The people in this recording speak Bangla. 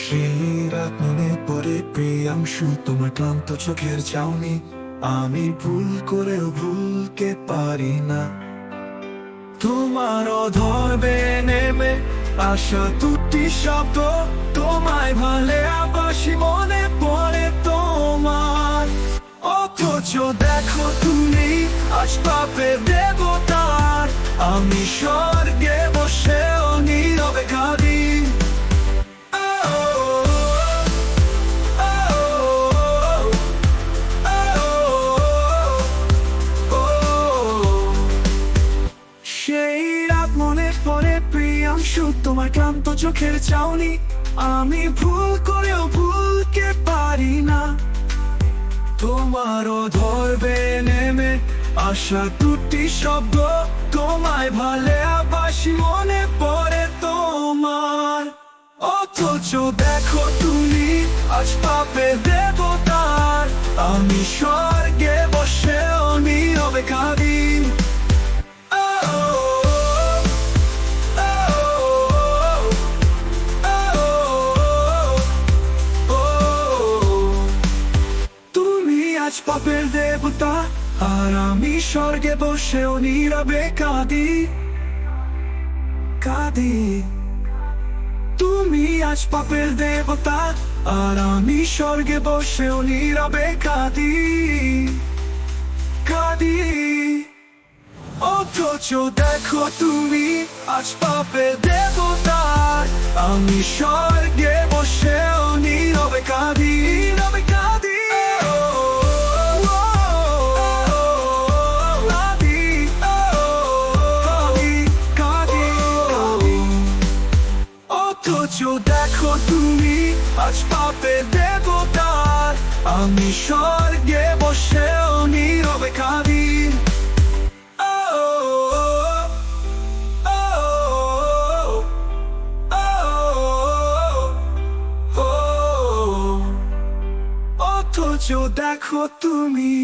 সেই রাত মনে পড়ে প্রিয়াংশু, তোমার ক্লান্ত চোখের চাউনি আমি ভুল করেও ভুলতে পারি না। তোমার অধর্বে নেমে আসা দুটি শব্দ, তোমায় ভালে আবাসি মনে পড়ে তোমার। অথচ দেখো তুমি আজ পাপের দেবতার, আমি স্বর্গে বসে নীরবে কাঁদি। সেই রাত মনে পড়ে প্রিয়াংশু, তোমার ক্লান্ত চোখের চাউনি আমি ভুল করেও ভুলতে পারি না। তোমার অধর্বে নেমে আসা দুটি শব্দ, তোমায় ভালে আবাসি মনে পড়ে তোমার। অথচ দেখো তুমি আজ পাপের দেবতার, আমি স্বর্গে বসে নীরবে কাঁদি। আজ পাপের দেবতা আর আমি স্বর্গে বসে নীরবে কাঁদি কাঁদি। তুমি আজ পাপের দেবতা আর আমি স্বর্গে বসে নীরবে কাঁদি কাঁদি। অথচ দেখো তুমি আজ পাপের দেবতা, আমি স্বর্গে বসে নীরবে কাঁদি নীরবে কাঁদি। অথচ দেখো তুমি আজ পাপের দেবতার, আমি স্বর্গে বসে নীরবে কাঁদি। অথচ দেখো তুমি